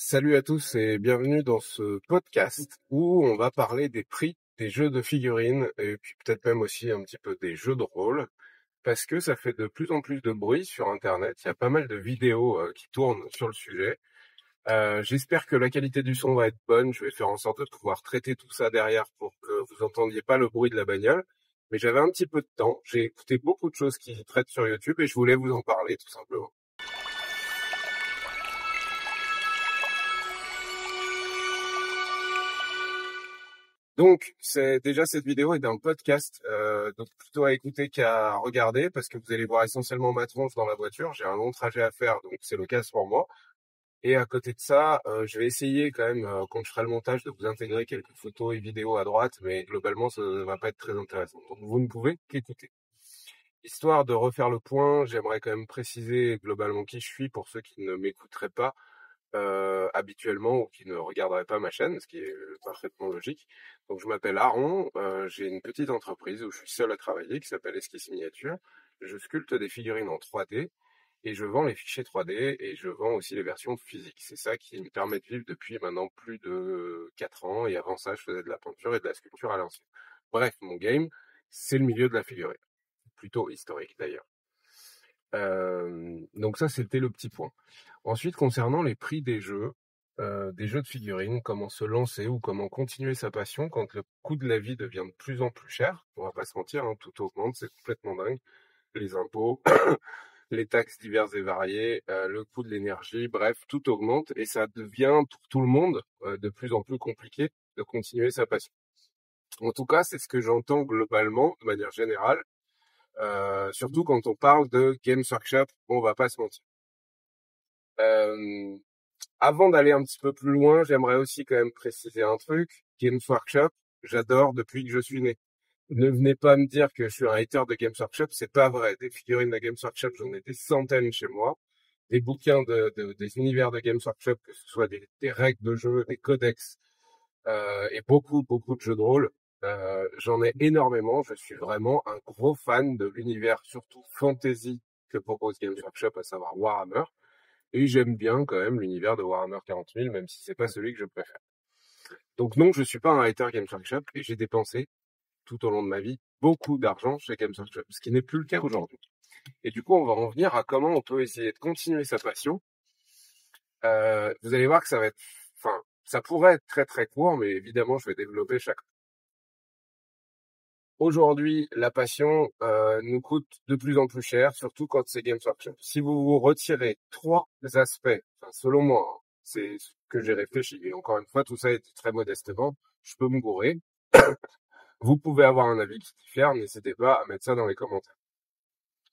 Salut à tous et bienvenue dans ce podcast où on va parler des prix des jeux de figurines et puis peut-être même aussi un petit peu des jeux de rôle parce que ça fait de plus en plus de bruit sur Internet. Il y a pas mal de vidéos qui tournent sur le sujet. J'espère que la qualité du son va être bonne. Je vais faire en sorte de pouvoir traiter tout ça derrière pour que vous entendiez pas le bruit de la bagnole. Mais j'avais un petit peu de temps. J'ai écouté beaucoup de choses qui traitent sur YouTube et je voulais vous en parler tout simplement. Donc, cette vidéo est un podcast, donc plutôt à écouter qu'à regarder parce que vous allez voir essentiellement ma tronche dans la voiture. J'ai un long trajet à faire, donc c'est l'occasion pour moi. Et à côté de ça, je vais essayer quand même, quand je ferai le montage, de vous intégrer quelques photos et vidéos à droite, mais globalement, ça va pas être très intéressant. Donc, vous ne pouvez qu'écouter. Histoire de refaire le point, j'aimerais quand même préciser globalement qui je suis pour ceux qui ne m'écouteraient pas habituellement ou qui ne regarderaient pas ma chaîne, ce qui est parfaitement logique. Donc je m'appelle Aaron, j'ai une petite entreprise où je suis seul à travailler qui s'appelle Esquisse Miniature. Je sculpte des figurines en 3D et je vends les fichiers 3D et je vends aussi les versions physiques. C'est ça qui me permet de vivre depuis maintenant plus de 4 ans et avant ça je faisais de la peinture et de la sculpture à l'ancienne. Bref, mon game, c'est le milieu de la figurine. Plutôt historique d'ailleurs. Donc ça, c'était le petit point. Ensuite, concernant les prix des jeux de figurines, comment se lancer ou comment continuer sa passion quand le coût de la vie devient de plus en plus cher. On va pas se mentir, hein, tout augmente, c'est complètement dingue. Les impôts, les taxes diverses et variées, le coût de l'énergie, bref, tout augmente et ça devient pour tout le monde de plus en plus compliqué de continuer sa passion. En tout cas, c'est ce que j'entends globalement, de manière générale, surtout quand on parle de Games Workshop, on va pas se mentir. Euh, Avant d'aller un petit peu plus loin, j'aimerais aussi quand même préciser un truc. Games Workshop, j'adore depuis que je suis né. Ne venez pas me dire que je suis un hater de Games Workshop, c'est pas vrai. Des figurines de Games Workshop, j'en ai des centaines chez moi. Des bouquins des univers de Games Workshop, que ce soit des règles de jeu, des codex, et beaucoup de jeux de rôle. J'en ai énormément. Je suis vraiment un gros fan de l'univers, surtout fantasy, que propose Games Workshop, à savoir Warhammer. Et j'aime bien quand même l'univers de Warhammer 40 000, même si c'est pas celui que je préfère. Donc non, je suis pas un hater Games Workshop et j'ai dépensé tout au long de ma vie beaucoup d'argent chez Games Workshop, ce qui n'est plus le cas aujourd'hui. Et du coup, on va en venir à comment on peut essayer de continuer sa passion. Vous allez voir que ça va être, enfin, ça pourrait être très très court, mais évidemment, je vais développer chaque. Aujourd'hui, la passion nous coûte de plus en plus cher, surtout quand c'est Games Workshop. Si vous vous retirez 3 aspects, enfin, selon moi, hein, c'est ce que j'ai réfléchi, et encore une fois, tout ça est très modestement, je peux me gourer. Vous pouvez avoir un avis qui diffère, n'hésitez pas à mettre ça dans les commentaires.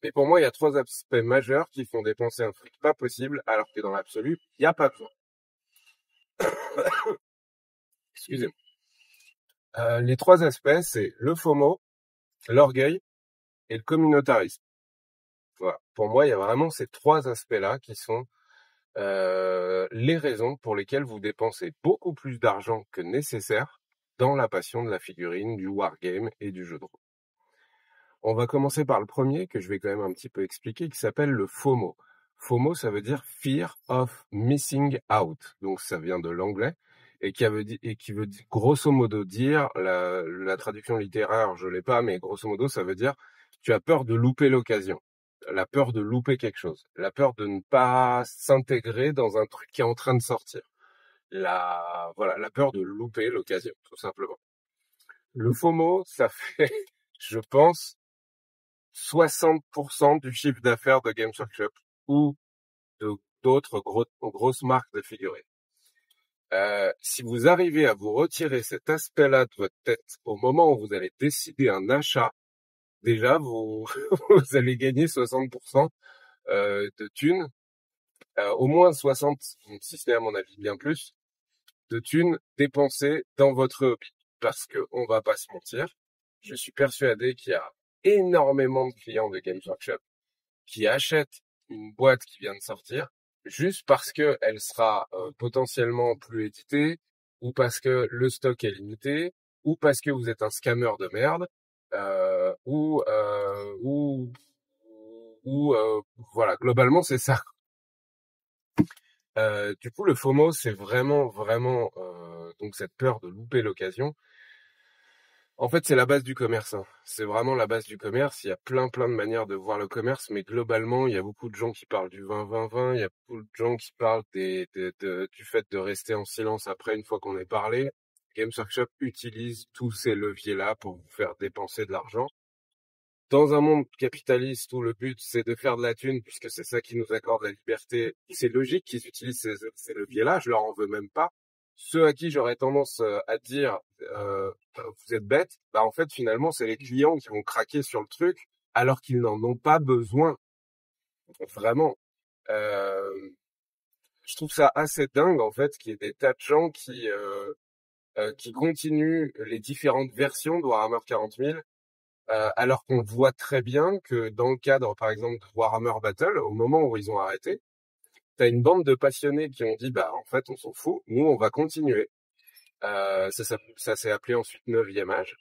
Mais pour moi, il y a 3 aspects majeurs qui font dépenser un fric pas possible, alors que dans l'absolu, il n'y a pas besoin. Excusez-moi. Les 3 aspects, c'est le FOMO, l'orgueil et le communautarisme. Voilà. Pour moi, il y a vraiment ces 3 aspects-là qui sont les raisons pour lesquelles vous dépensez beaucoup plus d'argent que nécessaire dans la passion de la figurine, du wargame et du jeu de rôle. On va commencer par le premier, que je vais quand même un petit peu expliquer, qui s'appelle le FOMO. FOMO, ça veut dire Fear of Missing Out. Donc ça vient de l'anglais et qui veut grosso modo dire, la traduction littéraire, je l'ai pas, mais grosso modo, ça veut dire tu as peur de louper l'occasion, la peur de louper quelque chose, la peur de ne pas s'intégrer dans un truc qui est en train de sortir. Voilà, la peur de louper l'occasion, tout simplement. Le FOMO, ça fait, je pense, 60% du chiffre d'affaires de Games Workshop ou d'autres grosses marques de figurines. Si vous arrivez à vous retirer cet aspect-là de votre tête au moment où vous allez décider un achat, déjà vous vous allez gagner 60% de thunes, au moins 60, si ce n'est à mon avis bien plus, de thunes dépensées dans votre hobby. Parce que on va pas se mentir, je suis persuadé qu'il y a énormément de clients de Games Workshop qui achètent une boîte qui vient de sortir juste parce que elle sera potentiellement plus éditée, ou parce que le stock est limité, ou parce que vous êtes un scammer de merde, ou voilà, globalement c'est ça. Du coup, le FOMO, c'est vraiment, vraiment donc cette peur de louper l'occasion. En fait, c'est la base du commerce, hein. C'est vraiment la base du commerce. Il y a plein, plein de manières de voir le commerce, mais globalement, il y a beaucoup de gens qui parlent du 20-20-20. Il y a beaucoup de gens qui parlent du fait de rester en silence après une fois qu'on est parlé. Games Workshop utilise tous ces leviers-là pour vous faire dépenser de l'argent. Dans un monde capitaliste où le but c'est de faire de la thune, puisque c'est ça qui nous accorde la liberté, c'est logique qu'ils utilisent ces leviers-là, je leur en veux même pas. Ceux à qui j'aurais tendance à dire vous êtes bêtes, bah en fait finalement c'est les clients qui vont craquer sur le truc alors qu'ils n'en ont pas besoin. Vraiment. Euh, je trouve ça assez dingue en fait qu'il y ait des tas de gens qui continuent les différentes versions de Warhammer 40 000 alors qu'on voit très bien que dans le cadre, par exemple, de Warhammer Battle, au moment où ils ont arrêté, t'as une bande de passionnés qui ont dit, bah en fait, on s'en fout, nous on va continuer. Ça s'est appelé ensuite 9e âge.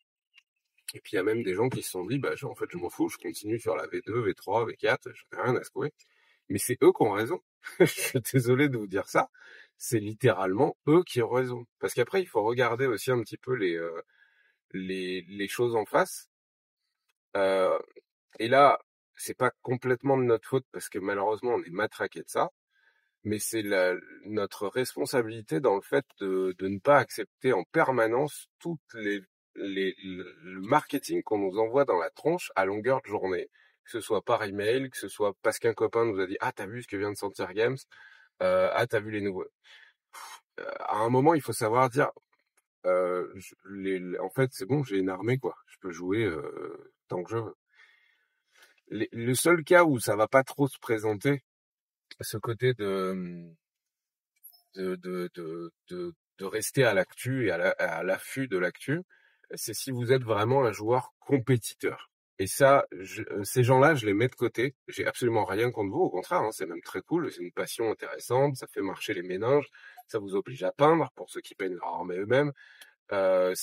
Et puis il y a même des gens qui se sont dit, bah en fait, je m'en fous, je continue sur la V2, V3, V4, j'en ai rien à secouer. Mais c'est eux qui ont raison. Je suis désolé de vous dire ça. C'est littéralement eux qui ont raison. Parce qu'après, il faut regarder aussi un petit peu les choses en face. Euh, Et là, c'est pas complètement de notre faute parce que malheureusement on est matraqué de ça, mais c'est notre responsabilité dans le fait de ne pas accepter en permanence le marketing qu'on nous envoie dans la tronche à longueur de journée. Que ce soit par email, que ce soit parce qu'un copain nous a dit ah t'as vu ce que vient de sortir Games, ah t'as vu les nouveaux. À un moment il faut savoir dire en fait c'est bon j'ai une armée quoi, je peux jouer tant que je veux. Le seul cas où ça va pas trop se présenter, ce côté de rester à l'actu et à l'affût de l'actu, c'est si vous êtes vraiment un joueur compétiteur. Et ça, ces gens-là, je les mets de côté. J'ai absolument rien contre vous, au contraire, hein, c'est même très cool, c'est une passion intéressante, ça fait marcher les méninges, ça vous oblige à peindre pour ceux qui peignent leur armée eux-mêmes. Ça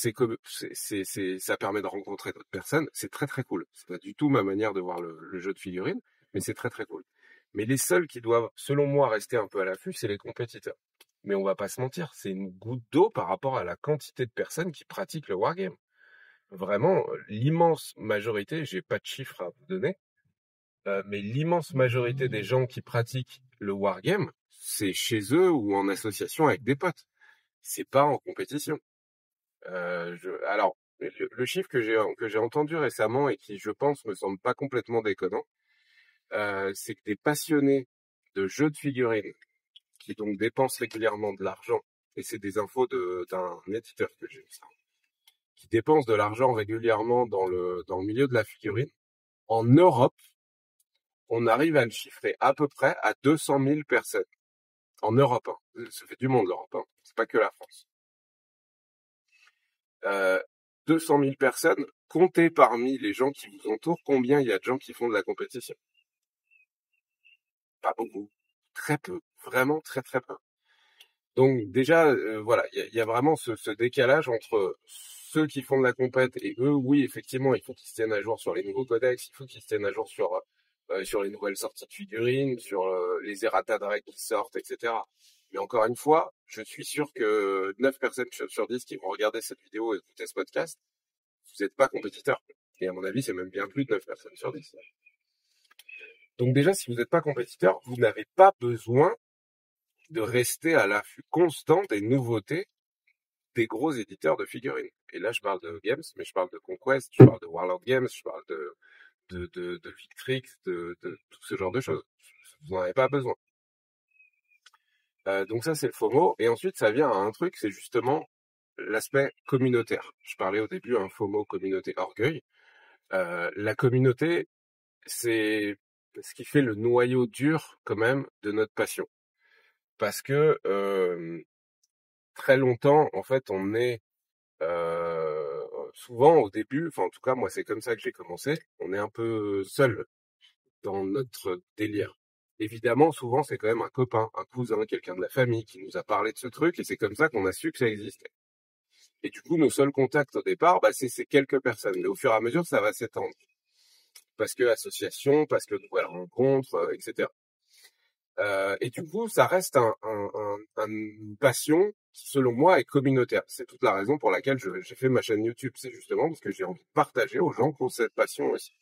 permet de rencontrer d'autres personnes. C'est très très cool. C'est pas du tout ma manière de voir le jeu de figurines, mais c'est très très cool. Mais les seuls qui doivent, selon moi, rester un peu à l'affût, c'est les compétiteurs. Mais on va pas se mentir, c'est une goutte d'eau par rapport à la quantité de personnes qui pratiquent le wargame. Vraiment, l'immense majorité, j'ai pas de chiffres à vous donner, mais l'immense majorité des gens qui pratiquent le wargame, c'est chez eux ou en association avec des potes. C'est pas en compétition. Alors, le chiffre que j'ai entendu récemment et qui, je pense, me semble pas complètement déconnant, c'est que des passionnés de jeux de figurines qui donc dépensent régulièrement de l'argent, et c'est des infos d'un éditeur que j'ai vu ça, qui dépensent de l'argent régulièrement dans le milieu de la figurine. En Europe, on arrive à le chiffrer à peu près à 200 000 personnes. En Europe, hein. Ça fait du monde l'Europe, hein. C'est pas que la France. 200 000 personnes, comptez parmi les gens qui vous entourent combien il y a de gens qui font de la compétition. Pas beaucoup. Très peu. Vraiment très très peu. Donc déjà, voilà, il y a vraiment ce décalage entre ceux qui font de la compète et eux, oui, effectivement, il faut qu'ils se tiennent à jour sur les nouveaux codex, il faut qu'ils se tiennent à jour sur les nouvelles sorties de figurines, sur les errata de règles qui sortent, etc. Mais encore une fois, je suis sûr que 9 personnes sur 10 qui vont regarder cette vidéo et écouter ce podcast, vous n'êtes pas compétiteur. Et à mon avis, c'est même bien plus de 9 personnes sur 10. Donc déjà, si vous n'êtes pas compétiteur, vous n'avez pas besoin de rester à l'affût constant des nouveautés des gros éditeurs de figurines. Et là, je parle de Games, mais je parle de Conquest, je parle de Warlord Games, je parle de Victrix, de tout ce genre de choses. Vous n'en avez pas besoin. Donc ça, c'est le FOMO. Et ensuite, ça vient à un truc, c'est justement l'aspect communautaire. Je parlais au début un FOMO communauté orgueil. La communauté, c'est ce qui fait le noyau dur quand même de notre passion. Parce que très longtemps, en fait, on est souvent au début, enfin en tout cas moi c'est comme ça que j'ai commencé, on est un peu seul dans notre délire. Évidemment, souvent c'est quand même un copain, un cousin, quelqu'un de la famille qui nous a parlé de ce truc et c'est comme ça qu'on a su que ça existait. Et du coup, nos seuls contacts au départ, bah, c'est ces quelques personnes. Mais au fur et à mesure, ça va s'étendre. Parce que association, parce que nouvelles rencontres, etc. Et du coup, ça reste une passion qui, selon moi, est communautaire. C'est toute la raison pour laquelle j'ai fait ma chaîne YouTube. C'est justement parce que j'ai envie de partager aux gens qui ont cette passion aussi.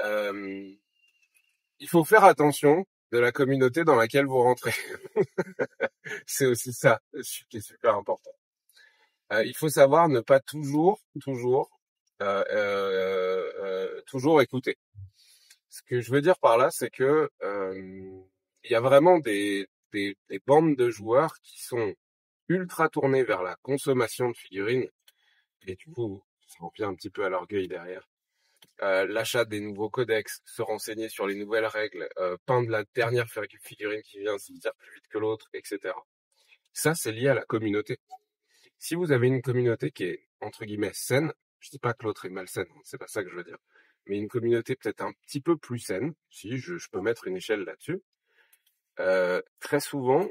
Euh, il faut faire attention de la communauté dans laquelle vous rentrez. C'est aussi ça qui est super important. Il faut savoir ne pas toujours écouter. Ce que je veux dire par là, c'est que il y a vraiment des bandes de joueurs qui sont ultra tournés vers la consommation de figurines, et du coup, ça revient un petit peu à l'orgueil derrière. L'achat des nouveaux codex, se renseigner sur les nouvelles règles, peindre la dernière figurine qui vient, se dire plus vite que l'autre, etc. Ça, c'est lié à la communauté. Si vous avez une communauté qui est, entre guillemets, saine, je dis pas que l'autre est malsaine, c'est pas ça que je veux dire, mais une communauté peut-être un petit peu plus saine, si je peux mettre une échelle là-dessus, très souvent,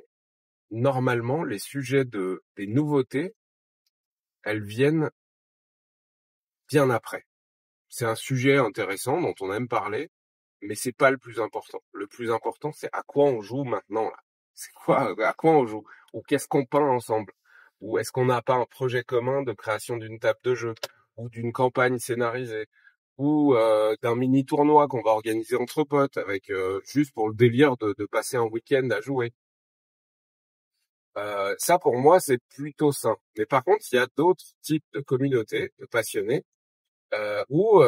normalement, les sujets des nouveautés, elles viennent bien après. C'est un sujet intéressant dont on aime parler, mais c'est pas le plus important. Le plus important, c'est à quoi on joue maintenant, là. C'est quoi, à quoi on joue? Ou qu'est-ce qu'on peint ensemble? Ou est-ce qu'on n'a pas un projet commun de création d'une table de jeu? Ou d'une campagne scénarisée? Ou d'un mini tournoi qu'on va organiser entre potes avec juste pour le délire de passer un week-end à jouer. Ça pour moi c'est plutôt sain. Mais par contre il y a d'autres types de communautés de passionnés où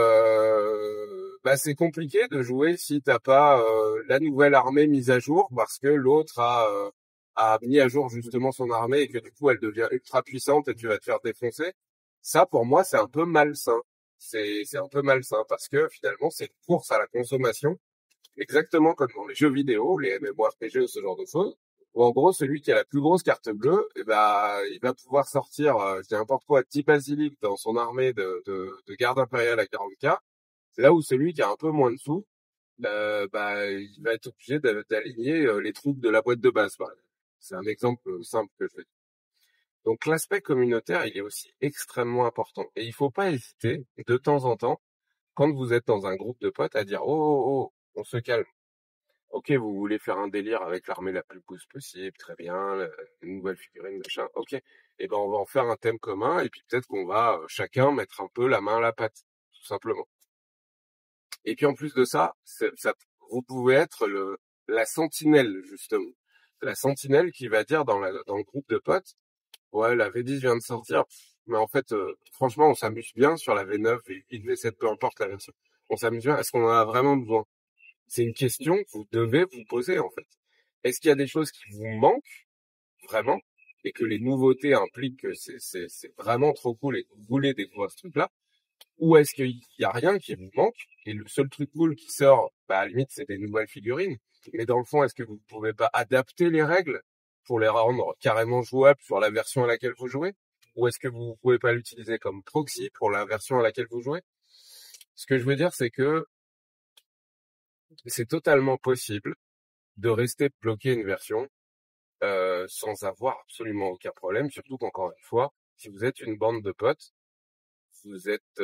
bah, c'est compliqué de jouer si t'as pas la nouvelle armée mise à jour parce que l'autre a mis à jour justement son armée et que du coup elle devient ultra puissante et tu vas te faire défoncer. Ça pour moi c'est un peu malsain. C'est un peu malsain parce que finalement c'est une course à la consommation, exactement comme dans les jeux vidéo, les MMORPG ou ce genre de choses. Où en gros celui qui a la plus grosse carte bleue, eh ben il va pouvoir sortir je dis n'importe quoi 10 basiliques dans son armée de garde impériale à 40K. C'est là où celui qui a un peu moins de sous, bah, il va être obligé d'aligner les troupes de la boîte de base. Par exemple. C'est un exemple simple que je fais. Donc l'aspect communautaire, il est aussi extrêmement important. Et il faut pas hésiter, de temps en temps, quand vous êtes dans un groupe de potes, à dire oh, on se calme. Ok, vous voulez faire un délire avec l'armée la plus pousse possible, très bien, une nouvelle figurine, machin, ok. Et ben on va en faire un thème commun, et puis peut-être qu'on va chacun mettre un peu la main à la pâte, tout simplement. Et puis en plus de ça, vous pouvez être la sentinelle, justement. La sentinelle qui va dire dans le groupe de potes, ouais, la V10 vient de sortir, mais en fait, franchement, on s'amuse bien sur la V9 et V7, peu importe la version. On s'amuse bien. Est-ce qu'on en a vraiment besoin? C'est une question que vous devez vous poser, en fait. Est-ce qu'il y a des choses qui vous manquent, vraiment, et que les nouveautés impliquent que c'est vraiment trop cool et que vous voulez découvrir ce truc-là? Ou est-ce qu'il y a rien qui vous manque et le seul truc cool qui sort, bah, à la limite, c'est des nouvelles figurines. Mais dans le fond, est-ce que vous pouvez pas adapter les règles pour les rendre carrément jouables sur la version à laquelle vous jouez? Ou est-ce que vous pouvez pas l'utiliser comme proxy pour la version à laquelle vous jouez? Ce que je veux dire, c'est que c'est totalement possible de rester bloqué une version sans avoir absolument aucun problème, surtout qu'encore une fois, si vous êtes une bande de potes, vous êtes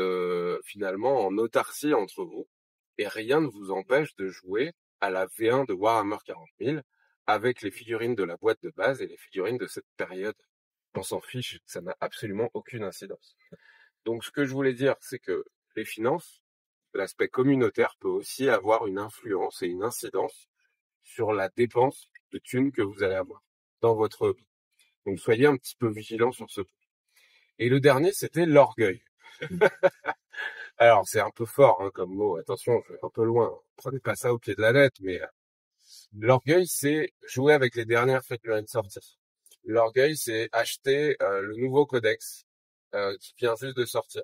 finalement en autarcie entre vous et rien ne vous empêche de jouer à la V1 de Warhammer 40 000 avec les figurines de la boîte de base et les figurines de cette période. On s'en fiche, ça n'a absolument aucune incidence. Donc ce que je voulais dire, c'est que les finances, l'aspect communautaire peut aussi avoir une influence et une incidence sur la dépense de thunes que vous allez avoir dans votre hobby. Donc soyez un petit peu vigilants sur ce point. Et le dernier, c'était l'orgueil. Alors, c'est un peu fort comme mot, attention, je vais un peu loin. Prenez pas ça au pied de la lettre, mais l'orgueil, c'est jouer avec les dernières figurines sorties. L'orgueil, c'est acheter le nouveau codex qui vient juste de sortir.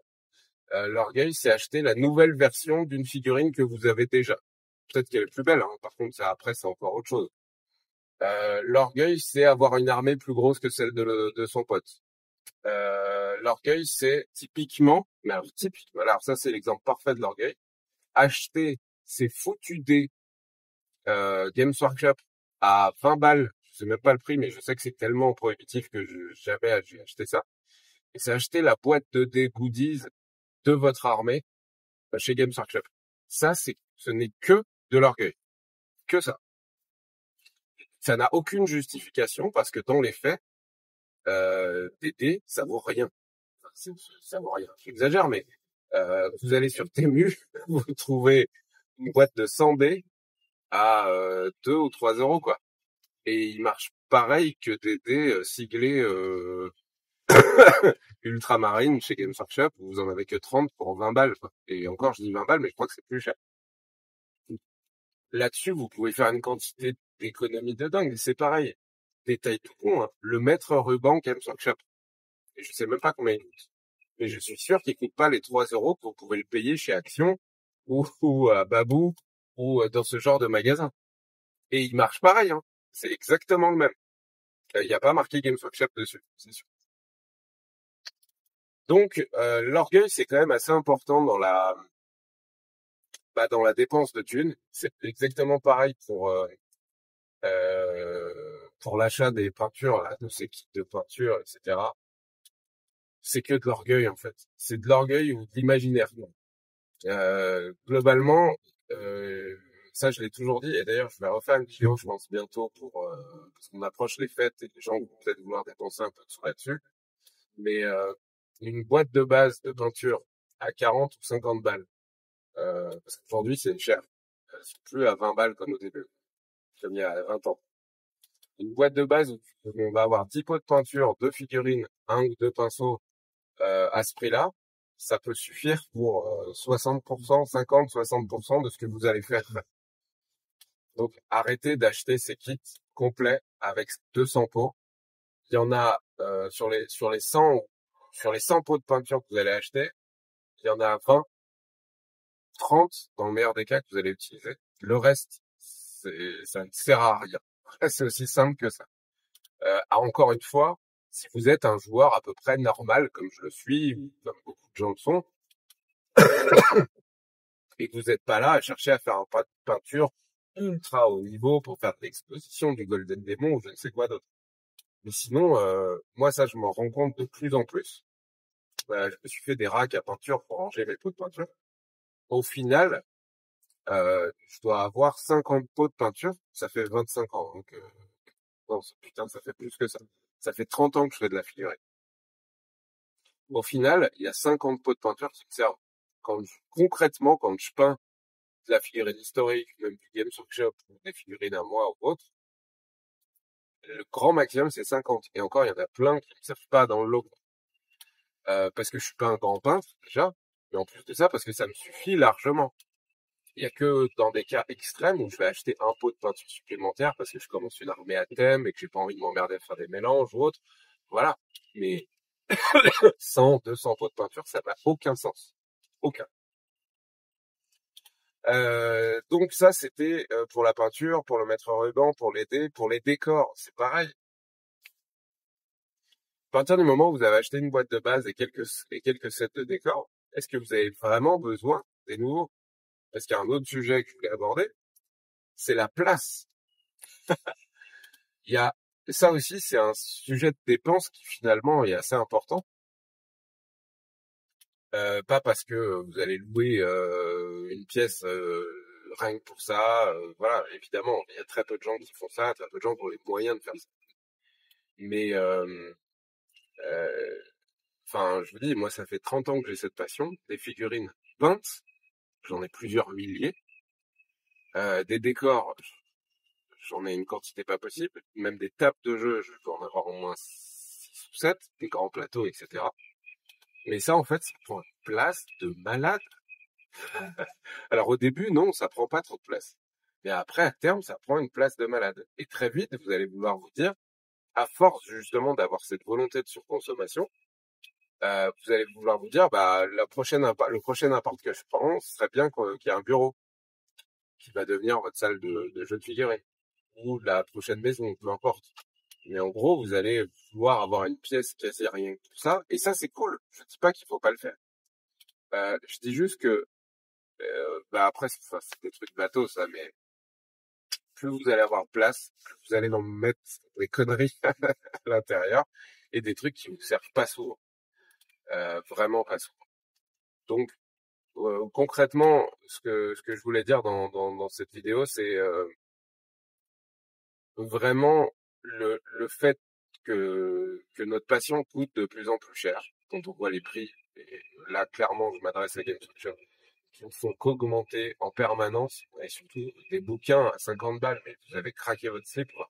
L'orgueil, c'est acheter la nouvelle version d'une figurine que vous avez déjà. Peut-être qu'elle est plus belle, par contre, ça, après, c'est encore autre chose. L'orgueil, c'est avoir une armée plus grosse que celle de son pote. L'orgueil, c'est typiquement, mais alors ça c'est l'exemple parfait de l'orgueil, acheter ces foutus dés Games Workshop à 20 balles, je sais même pas le prix, mais je sais que c'est tellement prohibitif que jamais j'ai acheté ça. Et c'est acheter la boîte de dés goodies de votre armée chez Games Workshop. Ça, ce n'est que de l'orgueil. que ça. Ça n'a aucune justification parce que dans les faits, des dés, ça vaut rien. Enfin, ça vaut rien. J'exagère, mais vous allez sur Temu, vous trouvez une boîte de 100 dés à 2 ou 3 euros, quoi. Et ils marchent pareil que des dés siglés ultramarine chez Games Workshop, où vous en avez que 30 pour 20 balles, quoi. Et encore, je dis 20 balles, mais je crois que c'est plus cher. Là-dessus, vous pouvez faire une quantité d'économies de dingue. C'est pareil. Détail tout con, hein. Le maître ruban Games Workshop. Et je sais même pas combien il coûte. Mais je suis sûr qu'il coûte pas les 3 euros que vous pouvez le payer chez Action ou à Babou ou dans ce genre de magasin. Et il marche pareil, hein. C'est exactement le même. Il n'y a pas marqué Games Workshop dessus, c'est sûr. Donc, l'orgueil, c'est quand même assez important dans la dépense de thunes. C'est exactement pareil pour l'achat des peintures, là, de ces kits de peinture, etc. C'est que de l'orgueil, en fait. C'est de l'orgueil ou de l'imaginaire. Globalement, euh, ça, je l'ai toujours dit. Et d'ailleurs, je vais refaire une vidéo, je pense, bientôt parce qu'on approche les fêtes et les gens vont peut-être vouloir dépenser un peu de sous là-dessus. Mais une boîte de base de peinture à 40 ou 50 balles, parce qu'aujourd'hui, c'est cher. C'est plus à 20 balles comme au début, comme il y a 20 ans. Une boîte de base où on va avoir 10 pots de peinture, 2 figurines, un ou deux pinceaux à ce prix-là, ça peut suffire pour 60%, 50-60% de ce que vous allez faire. Donc arrêtez d'acheter ces kits complets avec 200 pots. Il y en a sur les 100 pots de peinture que vous allez acheter, il y en a 20, 30 dans le meilleur des cas que vous allez utiliser. Le reste, ça ne sert à rien. C'est aussi simple que ça. Encore une fois, si vous êtes un joueur à peu près normal, comme je le suis, ou comme beaucoup de gens le sont, et que vous n'êtes pas là à chercher à faire un pas de peinture ultra haut niveau pour faire de l'exposition du Golden Demon ou je ne sais quoi d'autre. Mais sinon, moi ça je m'en rends compte de plus en plus. Je me suis fait des racks à peinture pour ranger mes pots de peinture. Au final, je dois avoir 50 pots de peinture, ça fait 25 ans. Donc, non, putain, ça fait plus que ça. Ça fait 30 ans que je fais de la figurine. Au final, il y a 50 pots de peinture qui me servent. Concrètement, quand je peins de la figurine historique, même du Games Workshop, ou des figurines à moi ou autre, le grand maximum c'est 50. Et encore, il y en a plein qui ne servent pas dans le lot. Parce que je suis pas un grand peintre, déjà. Mais en plus de ça, parce que ça me suffit largement. Il y a que dans des cas extrêmes où je vais acheter un pot de peinture supplémentaire parce que je commence une armée à thème et que j'ai pas envie de m'emmerder à faire des mélanges ou autre. Voilà. Mais 100, 200 pots de peinture, ça n'a aucun sens. Aucun. Donc ça, c'était pour la peinture, pour le maître ruban, pour les dés, pour les décors, c'est pareil. À partir du moment où vous avez acheté une boîte de base et quelques sets de décors, est-ce que vous avez vraiment besoin des nouveaux? Parce qu'il y a un autre sujet que je voulais aborder, c'est la place. Il y a ça aussi, c'est un sujet de dépense qui finalement est assez important. Pas parce que vous allez louer une pièce rien que pour ça. Voilà, évidemment, il y a très peu de gens qui font ça, très peu de gens qui ont les moyens de faire ça. Mais enfin, je vous dis, moi, ça fait 30 ans que j'ai cette passion. Des figurines peintes, j'en ai plusieurs milliers. Des décors, j'en ai une quantité pas possible. Même des tables de jeu, je peux en avoir au moins 6 ou 7, des grands plateaux, etc. Mais ça, en fait, ça prend une place de malade. Alors au début, non, ça prend pas trop de place. Mais après, à terme, ça prend une place de malade. Et très vite, vous allez vouloir vous dire, à force justement d'avoir cette volonté de surconsommation, vous allez vouloir vous dire, bah le prochain appart que je prends, ce serait bien qu'il y ait un bureau qui va devenir votre salle de jeu de figurines ou la prochaine maison, peu importe. Mais en gros, vous allez vouloir avoir une pièce quasi rien que tout ça, et ça c'est cool. Je dis pas qu'il faut pas le faire. Je dis juste que après c'est des trucs bateaux ça, mais plus vous allez avoir de place, plus vous allez en mettre des conneries à l'intérieur et des trucs qui vous servent pas souvent, vraiment pas souvent. Donc concrètement, ce que je voulais dire dans cette vidéo, c'est vraiment le fait que notre passion coûte de plus en plus cher, quand on voit les prix, et là clairement je m'adresse à Game Culture, qui ne font qu'augmenter en permanence, et surtout des bouquins à 50 balles, mais vous avez craqué votre slip, quoi.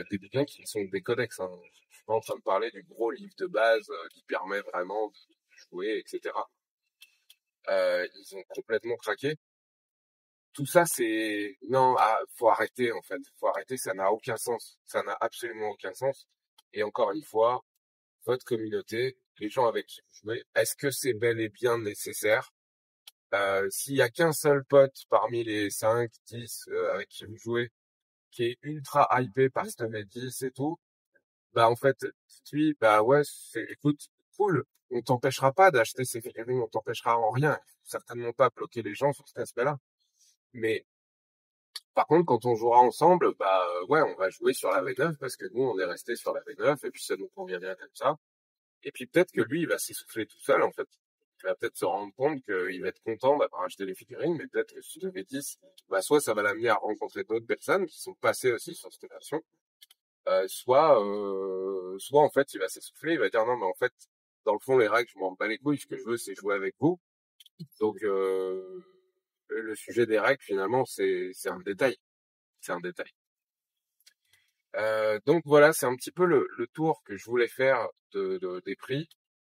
Des bouquins qui sont des codex, hein. Je suis pas en train de parler du gros livre de base qui permet vraiment de jouer, etc. Ils ont complètement craqué. Tout ça, c'est non, faut arrêter en fait. Faut arrêter, ça n'a aucun sens. Ça n'a absolument aucun sens. Et encore une fois, votre communauté, les gens avec qui vous jouez, est-ce que c'est bel et bien nécessaire? S'il y a qu'un seul pote parmi les 5, 10 avec qui vous jouez, qui est ultra hypé par ce 10 et tout, bah en fait, lui, bah ouais, écoute, cool. On t'empêchera pas d'acheter ces figurines, on t'empêchera en rien. Certainement pas bloquer les gens sur cet aspect-là. Mais par contre, quand on jouera ensemble, bah ouais, on va jouer sur la V9 parce que nous, on est resté sur la V9 et puis ça nous convient bien comme ça. Et puis peut-être que lui, il va s'essouffler tout seul en fait. Il va peut-être se rendre compte qu'il va être content d'avoir acheté les figurines, mais peut-être que si le V10, bah soit ça va l'amener à rencontrer d'autres personnes qui sont passées aussi sur cette version, soit en fait il va s'essouffler, il va dire non mais en fait dans le fond les règles je m'en bats les couilles, ce que je veux c'est jouer avec vous. Donc le sujet des règles finalement c'est un détail, c'est un détail. Donc voilà, c'est un petit peu le tour que je voulais faire des prix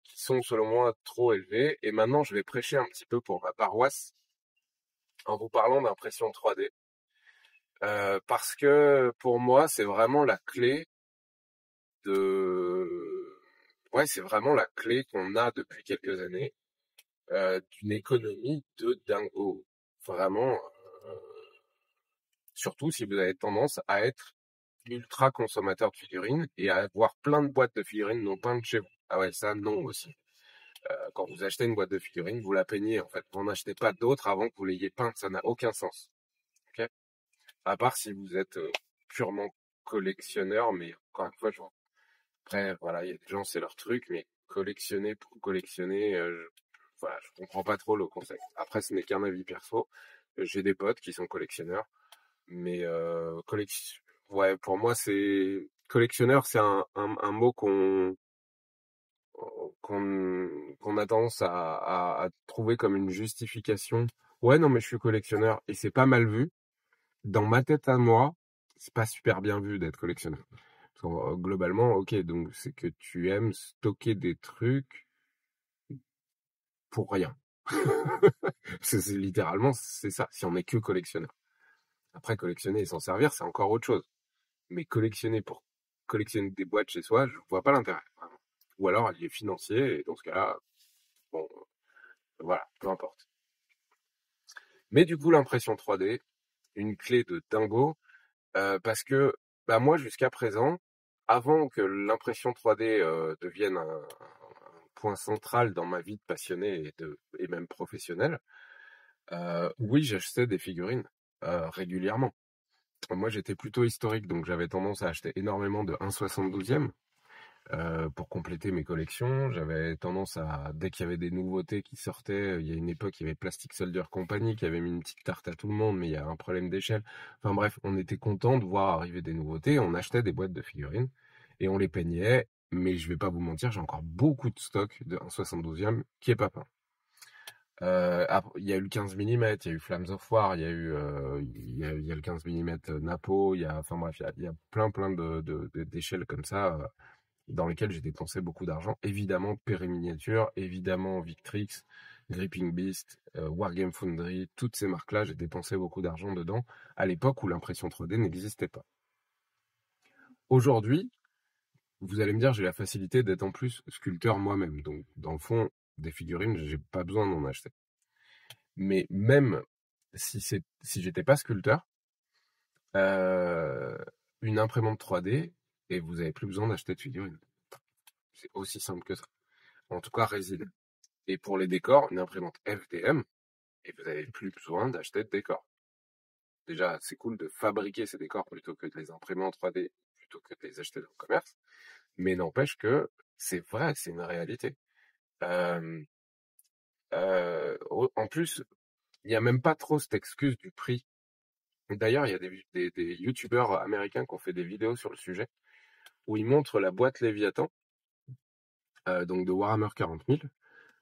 qui sont selon moi trop élevés. Et maintenant, je vais prêcher un petit peu pour ma paroisse en vous parlant d'impression 3D. Parce que pour moi, c'est vraiment la clé de... Ouais, c'est vraiment la clé qu'on a depuis quelques années d'une économie de dingo. Vraiment, euh, surtout si vous avez tendance à être ultra consommateur de figurines et à avoir plein de boîtes de figurines non peintes chez vous. Ah ouais, ça, non aussi. Quand vous achetez une boîte de figurines, vous la peignez, en fait. Vous n'achetez pas d'autres avant que vous l'ayez peinte. Ça n'a aucun sens. Ok, à part si vous êtes purement collectionneur, mais encore une fois, après, voilà, il y a des gens, c'est leur truc, mais collectionner pour collectionner, voilà, je comprends pas trop le concept. Après, ce n'est qu'un avis perso. J'ai des potes qui sont collectionneurs, mais ouais, pour moi, c'est collectionneur, c'est un mot qu'on a tendance à trouver comme une justification. Ouais, non, mais je suis collectionneur et c'est pas mal vu. Dans ma tête à moi, c'est pas super bien vu d'être collectionneur. Parce que, globalement, ok, donc c'est que tu aimes stocker des trucs pour rien. Littéralement, c'est ça, si on est que collectionneur. Après, collectionner et s'en servir, c'est encore autre chose. Mais collectionner pour collectionner des boîtes chez soi, je vois pas l'intérêt, vraiment. Ou alors, il est financier, et dans ce cas-là, bon, voilà, peu importe. Mais du coup, l'impression 3D, une clé de dingo, parce que bah moi, jusqu'à présent, avant que l'impression 3D devienne un point central dans ma vie de passionné et même professionnel, oui, j'achetais des figurines régulièrement. Moi, j'étais plutôt historique, donc j'avais tendance à acheter énormément de 1/72e. Pour compléter mes collections. J'avais tendance à, dès qu'il y avait des nouveautés qui sortaient, il y a une époque, il y avait Plastic Soldier Company qui avait mis une petite tarte à tout le monde, mais il y a un problème d'échelle. Enfin bref, on était content de voir arriver des nouveautés, on achetait des boîtes de figurines et on les peignait, mais je vais pas vous mentir, j'ai encore beaucoup de stock de 1/72e qui est pas peint. Il y a eu le 15 mm, il y a eu Flames of War, il y a eu il y a le 15 mm Napo, enfin bref, il y a plein d'échelles comme ça dans lesquels j'ai dépensé beaucoup d'argent. Évidemment, Perry Miniature, évidemment Victrix, Gripping Beast, Wargame Foundry, toutes ces marques-là, j'ai dépensé beaucoup d'argent dedans, à l'époque où l'impression 3D n'existait pas. Aujourd'hui, vous allez me dire, j'ai la facilité d'être en plus sculpteur moi-même. Donc, dans le fond, des figurines, j'ai pas besoin d'en acheter. Mais même si j'étais pas sculpteur, une imprimante 3D, et vous avez plus besoin d'acheter de figurines. C'est aussi simple que ça. En tout cas, réside. Et pour les décors, une imprimante FDM, et vous n'avez plus besoin d'acheter de décors. Déjà, c'est cool de fabriquer ces décors plutôt que de les imprimer en 3D, plutôt que de les acheter dans le commerce. Mais n'empêche que c'est vrai, c'est une réalité. Euh, en plus, il n'y a même pas trop cette excuse du prix. D'ailleurs, il y a des youtubeurs américains qui ont fait des vidéos sur le sujet où ils montrent la boîte Léviathan, donc de Warhammer 40 000,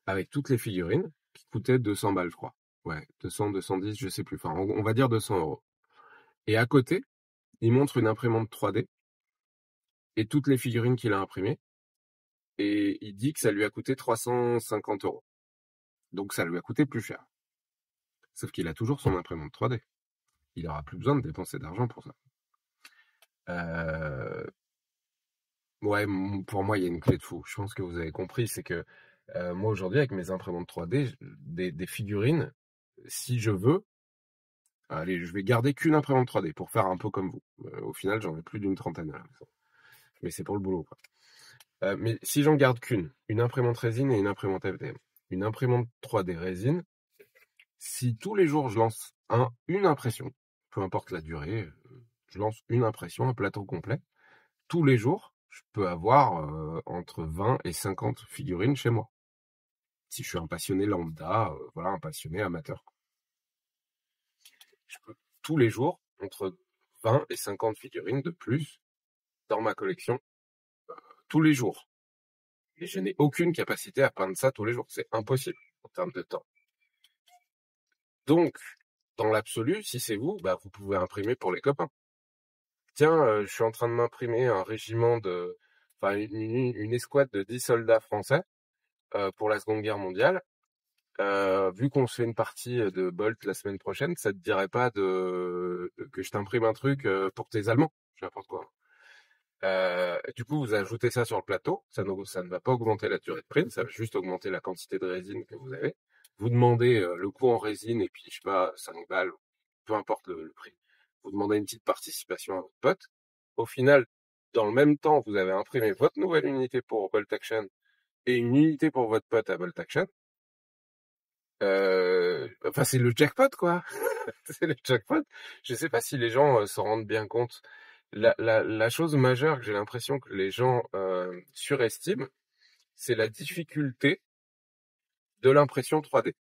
avec toutes les figurines, qui coûtaient 200 balles, je crois. Ouais, 200, 210, je sais plus. Enfin, on va dire 200 euros. Et à côté, ils montrent une imprimante 3D et toutes les figurines qu'il a imprimées. Et il dit que ça lui a coûté 350 euros. Donc ça lui a coûté plus cher. Sauf qu'il a toujours son imprimante 3D. Il n'aura plus besoin de dépenser d'argent pour ça. Euh, Ouais, pour moi, il y a une clé de fou. Je pense que vous avez compris, c'est que moi aujourd'hui, avec mes imprimantes 3D, des figurines, si je veux, allez, je vais garder qu'une imprimante 3D pour faire un peu comme vous. Au final, j'en ai plus d'une trentaine à la maison. Mais c'est pour le boulot, quoi. Mais si j'en garde qu'une, une imprimante résine et une imprimante FDM, une imprimante 3D résine, si tous les jours je lance une impression, peu importe la durée, je lance une impression, un plateau complet, tous les jours, je peux avoir entre 20 et 50 figurines chez moi. Si je suis un passionné lambda, voilà, un passionné amateur. Je peux tous les jours, entre 20 et 50 figurines de plus dans ma collection, tous les jours. Et je n'ai aucune capacité à peindre ça tous les jours. C'est impossible en termes de temps. Donc, dans l'absolu, si c'est vous, bah, vous pouvez imprimer pour les copains. Tiens, je suis en train de m'imprimer un régiment enfin, une escouade de 10 soldats français pour la Seconde Guerre mondiale. Vu qu'on se fait une partie de Bolt la semaine prochaine, ça te dirait pas que je t'imprime un truc pour tes Allemands, je sais n'importe quoi. Du coup, vous ajoutez ça sur le plateau, ça ne va pas augmenter la durée de print, ça va juste augmenter la quantité de résine que vous avez. Vous demandez le coût en résine et puis, je sais pas, 5 balles, peu importe le prix. Vous demandez une petite participation à votre pote. Au final, dans le même temps, vous avez imprimé votre nouvelle unité pour Bolt Action et une unité pour votre pote à Bolt Action. Enfin, c'est le jackpot, quoi. C'est le jackpot. Je sais pas si les gens s'en rendent bien compte. La chose majeure que j'ai l'impression que les gens surestiment, c'est la difficulté de l'impression 3D.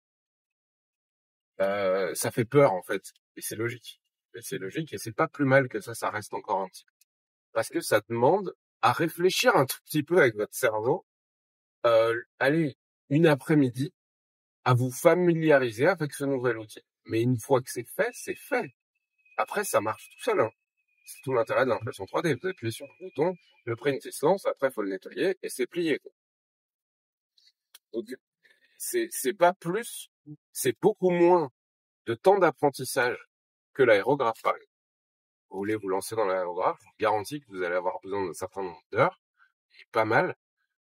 Ça fait peur, en fait. Et c'est logique. Et c'est logique. Et c'est pas plus mal que ça reste encore un petit peu. Parce que ça demande à réfléchir un tout petit peu avec votre cerveau. Allez, une après-midi, à vous familiariser avec ce nouvel outil. Mais une fois que c'est fait, c'est fait. Après, ça marche tout seul, hein. C'est tout l'intérêt de l'impression 3D. Vous appuyez sur le bouton, le print il se lance, après il faut le nettoyer et c'est plié, quoi. Donc c'est pas plus, c'est beaucoup moins de temps d'apprentissage que l'aérographe, par exemple. Vous voulez vous lancer dans l'aérographe, je vous garantis que vous allez avoir besoin d'un certain nombre d'heures, et pas mal,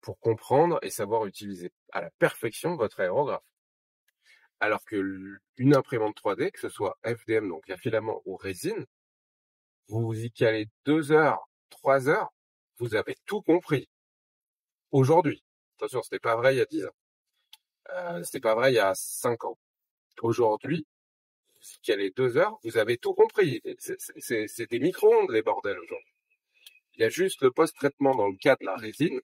pour comprendre et savoir utiliser à la perfection votre aérographe. Alors que une imprimante 3D, que ce soit FDM, donc à filament ou résine, vous y calez 2 heures, 3 heures, vous avez tout compris. Aujourd'hui. Attention, c'était pas vrai il y a 10 ans. C'était pas vrai il y a 5 ans. Aujourd'hui, vous y calez 2 heures, vous avez tout compris. C'est des micro-ondes, les bordels, aujourd'hui. Il y a juste le post-traitement dans le cas de la résine.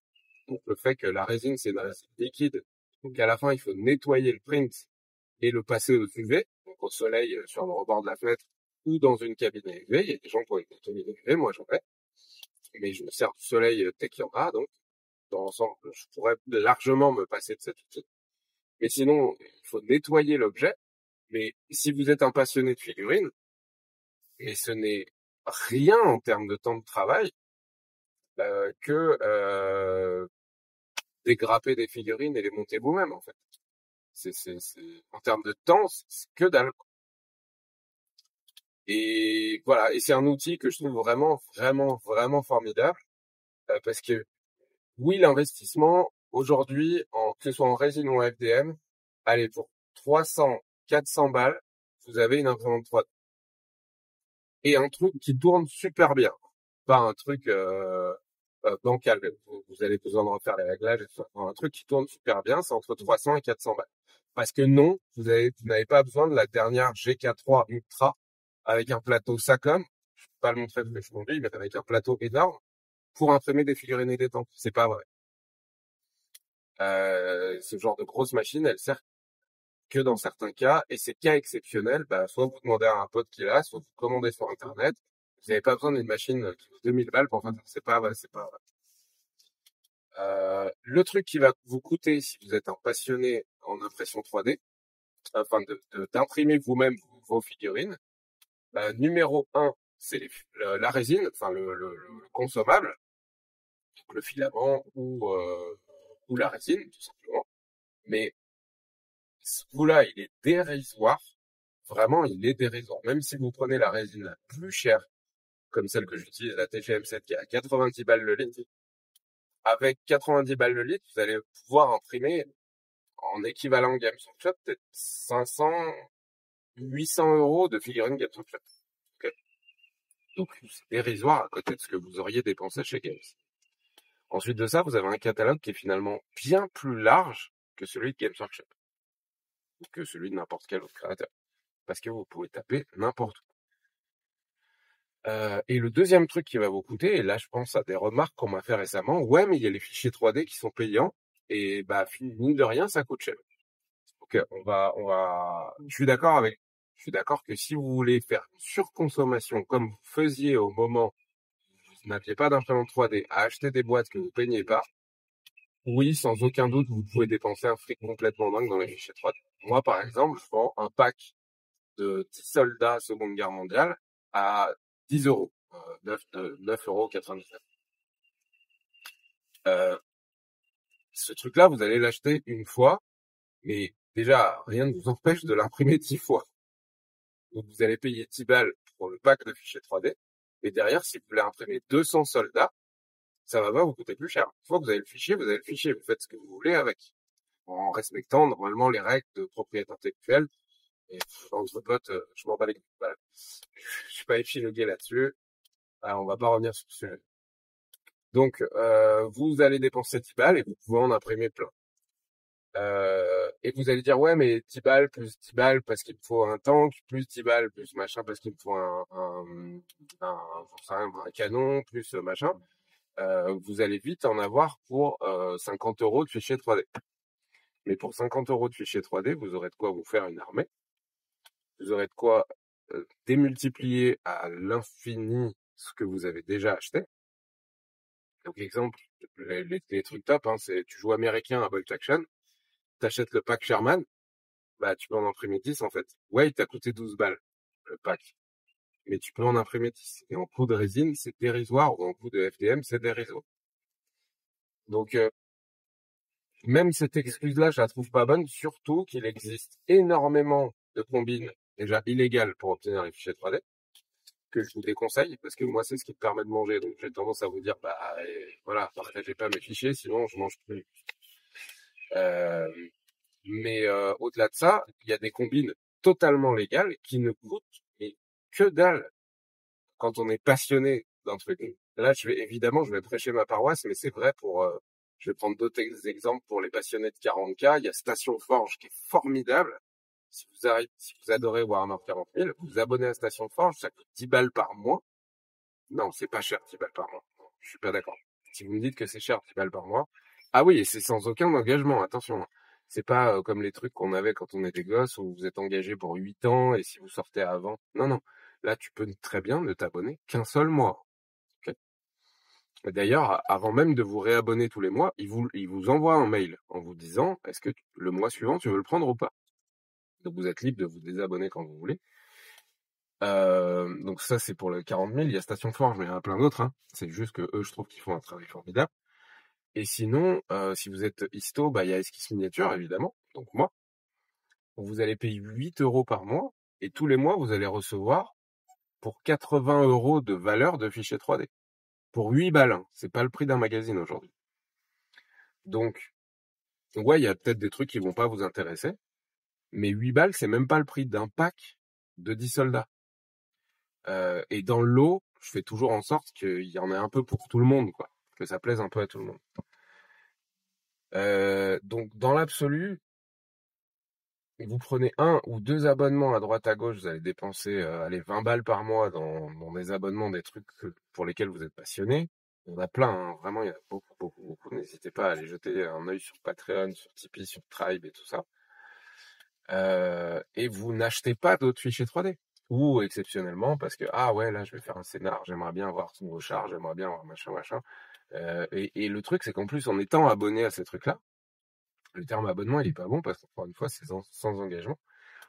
Donc, le fait que la résine, c'est une résine liquide. Donc, à la fin, il faut nettoyer le print et le passer au UV, donc au soleil, sur le rebord de la fenêtre, ou dans une cabine à UV. Il y a des gens qui ont une cabine à UV, moi j'en ai. Mais je me sers du soleil dès qu'il y en a, donc dans l'ensemble, je pourrais largement me passer de cet outil. Mais sinon, il faut nettoyer l'objet. Mais si vous êtes un passionné de figurines, et ce n'est rien en termes de temps de travail que dégrapper des figurines et les monter vous-même, en fait. En termes de temps, c'est que dalle. Et voilà, et c'est un outil que je trouve vraiment, vraiment, vraiment formidable, parce que oui, l'investissement, aujourd'hui, que ce soit en résine ou en FDM, allez, pour 300, 400 balles, vous avez une imprimante 3D. Et un truc qui tourne super bien. Pas un truc bancal. Vous avez besoin de refaire les réglages et tout ça. Non, un truc qui tourne super bien, c'est entre 300 et 400 balles. Parce que non, vous n'avez pas besoin de la dernière GK3 Ultra avec un plateau Sacom. Je peux pas le montrer parce que je conduis, mais avec un plateau énorme pour imprimer des figurines et des temps. C'est pas vrai. Ce genre de grosse machine, elle sert que dans certains cas. Et ces cas exceptionnels, bah, soit vous demandez à un pote qui l'a, soit vous commandez sur Internet. Vous n'avez pas besoin d'une machine qui coûte 2000 balles pour faire ça. C'est pas. Le truc qui va vous coûter si vous êtes un passionné en impression 3D, enfin d'imprimer vous-même vos figurines. Bah, numéro un, c'est la résine, enfin le consommable, donc le filament ou la résine, tout simplement. Mais ce coût-là, il est dérisoire. Vraiment, il est dérisoire. Même si vous prenez la résine la plus chère, comme celle que j'utilise, la TGM7 qui est à 90 balles le litre, avec 90 balles le litre, vous allez pouvoir imprimer en équivalent Games Workshop peut-être 500, 800 euros de figurines Games Workshop. Okay. Donc, c'est dérisoire à côté de ce que vous auriez dépensé chez Games. Ensuite de ça, vous avez un catalogue qui est finalement bien plus large que celui de Games Workshop. Ou que celui de n'importe quel autre créateur. Parce que vous pouvez taper n'importe où. Et le deuxième truc qui va vous coûter, et là je pense à des remarques qu'on m'a fait récemment, ouais mais il y a les fichiers 3D qui sont payants, et bah mine de rien ça coûte cher. Ok, je suis d'accord que si vous voulez faire une surconsommation comme vous faisiez au moment où vous n'aviez pas d'imprimante 3D, à acheter des boîtes que vous peignez pas, oui, sans aucun doute, vous pouvez dépenser un fric complètement dingue dans les fichiers 3D. Moi, par exemple, je vends un pack de 10 soldats Seconde Guerre mondiale à 10 euros, 9,99 €. Euh, ce truc-là, vous allez l'acheter une fois, mais déjà, rien ne vous empêche de l'imprimer 10 fois. Donc, vous allez payer 10 balles pour le pack de fichiers 3D. Et derrière, si vous voulez imprimer 200 soldats, ça va pas vous coûter plus cher. Une fois que vous avez le fichier, vous avez le fichier. Vous faites ce que vous voulez avec. En respectant normalement les règles de propriété intellectuelle. Et entre potes, je m'en bats les couilles. Voilà. Je suis pas épilogué là-dessus. Alors, on va pas revenir sur ce sujet. Donc, vous allez dépenser 10 balles et vous pouvez en imprimer plein. Et vous allez dire, ouais, mais 10 balles plus 10 balles parce qu'il me faut un tank, plus 10 balles plus machin parce qu'il me faut un canon, plus machin. Vous allez vite en avoir pour 50 euros de fichier 3D. Mais pour 50 euros de fichier 3D, vous aurez de quoi vous faire une armée. Vous aurez de quoi démultiplier à l'infini ce que vous avez déjà acheté. Donc, exemple, les trucs top, hein, c'est tu joues américain à Bolt Action, t'achètes le pack Sherman, bah tu peux en imprimer 10 en fait. Ouais, il t'a coûté 12 balles, le pack. Mais tu peux en imprimer 10. Et en coût de résine, c'est dérisoire, ou en coût de FDM, c'est dérisoire. Donc, même cette excuse-là, je la trouve pas bonne, surtout qu'il existe énormément de combines déjà illégales pour obtenir les fichiers 3D, que je vous déconseille, parce que moi, c'est ce qui me permet de manger. Donc, j'ai tendance à vous dire, bah, voilà, partagez pas mes fichiers, sinon je mange plus. Mais au-delà de ça, il y a des combines totalement légales qui ne coûtent mais que dalle quand on est passionné d'un truc. Là, je vais prêcher ma paroisse, mais c'est vrai pour, je vais prendre d'autres exemples pour les passionnés de 40K. Il y a Station Forge qui est formidable. Si vous adorez Warhammer 40 000, vous vous abonnez à Station Forge, ça coûte 10 balles par mois. Non, c'est pas cher, 10 balles par mois. Je suis pas d'accord. Si vous me dites que c'est cher, 10 balles par mois. Ah oui, et c'est sans aucun engagement, attention. C'est pas comme les trucs qu'on avait quand on était gosse où vous êtes engagé pour 8 ans et si vous sortez avant. Non, non. Là, tu peux très bien ne t'abonner qu'un seul mois. Okay. D'ailleurs, avant même de vous réabonner tous les mois, il vous envoie un mail en vous disant est-ce que le mois suivant, tu veux le prendre ou pas. Donc vous êtes libre de vous désabonner quand vous voulez. Donc ça, c'est pour le 40 000. Il y a Station Forge, mais il y en a plein d'autres. Hein. C'est juste que eux, je trouve qu'ils font un travail formidable. Et sinon, si vous êtes histo, bah, il y a Esquisse Miniature, évidemment. Donc moi, vous allez payer 8 euros par mois. Et tous les mois, vous allez recevoir pour 80 euros de valeur de fichier 3D. Pour 8 balles. Hein. C'est pas le prix d'un magazine aujourd'hui. Donc, ouais, il y a peut-être des trucs qui vont pas vous intéresser. Mais 8 balles, c'est même pas le prix d'un pack de 10 soldats. Et dans le lot, je fais toujours en sorte qu'il y en ait un peu pour tout le monde, quoi. Que ça plaise un peu à tout le monde. Donc, dans l'absolu, vous prenez un ou deux abonnements à droite à gauche, vous allez dépenser 20 balles par mois dans des abonnements, des trucs pour lesquels vous êtes passionné. Il y en a plein, hein. Vraiment, il y en a beaucoup, beaucoup, beaucoup. N'hésitez pas à aller jeter un œil sur Patreon, sur Tipeee, sur Tribe et tout ça. et vous n'achetez pas d'autres fichiers 3D. Ou exceptionnellement, parce que, ah ouais, là, je vais faire un scénar, j'aimerais bien avoir ce nouveau char, j'aimerais bien avoir machin, machin. Et le truc, c'est qu'en plus, en étant abonné à ces trucs-là, le terme abonnement, il est pas bon, parce qu'encore une fois, c'est sans engagement.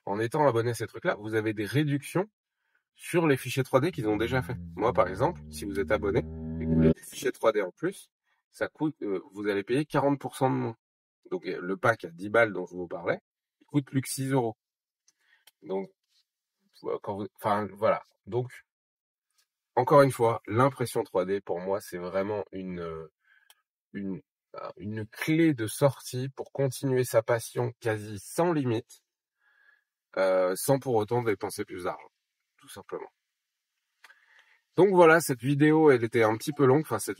En étant abonné à ces trucs-là, vous avez des réductions sur les fichiers 3D qu'ils ont déjà fait. Moi, par exemple, si vous êtes abonné et que vous voulez des fichiers 3D en plus, ça coûte, vous allez payer 40% de moins. Donc, le pack à 10 balles dont je vous parlais, il coûte plus que 6 euros. Donc, enfin, voilà. Donc, encore une fois, l'impression 3D, pour moi, c'est vraiment une, une clé de sortie pour continuer sa passion quasi sans limite, sans pour autant dépenser plus d'argent, tout simplement. Donc voilà, cette vidéo, elle était un petit peu longue. Enfin, ce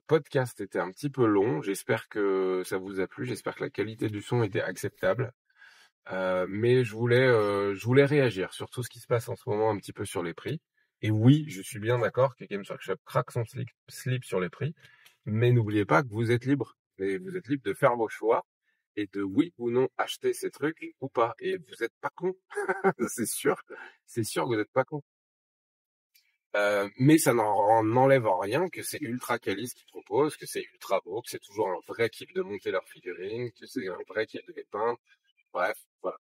podcast était un petit peu long. J'espère que ça vous a plu. J'espère que la qualité du son était acceptable. Mais je voulais réagir sur tout ce qui se passe en ce moment un petit peu sur les prix. Et oui, je suis bien d'accord que Games Workshop craque son slip sur les prix. Mais n'oubliez pas que vous êtes libre. Et vous êtes libre de faire vos choix et de oui ou non acheter ces trucs ou pas. Et vous n'êtes pas con. C'est sûr. C'est sûr que vous n'êtes pas con. Mais ça n'en enlève en rien que c'est ultra quali ce qu'ils proposent, que c'est ultra beau, que c'est toujours un vrai kiff de monter leurs figurines, que c'est un vrai kiff de les peindre. Bref, voilà.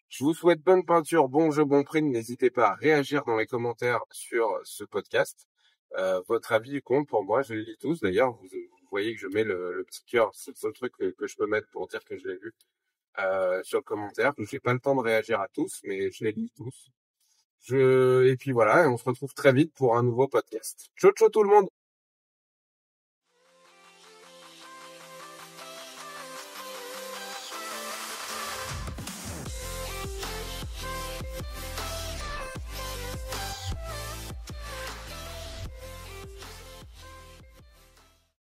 Je vous souhaite bonne peinture, bon jeu, bon prix. N'hésitez pas à réagir dans les commentaires sur ce podcast. Votre avis compte pour moi, je les lis tous. D'ailleurs, vous voyez que je mets le petit cœur, c'est le seul truc que je peux mettre pour dire que je l'ai lu sur le commentaire. Je n'ai pas le temps de réagir à tous, mais je les lis tous. Et puis voilà, on se retrouve très vite pour un nouveau podcast. Ciao, ciao tout le monde!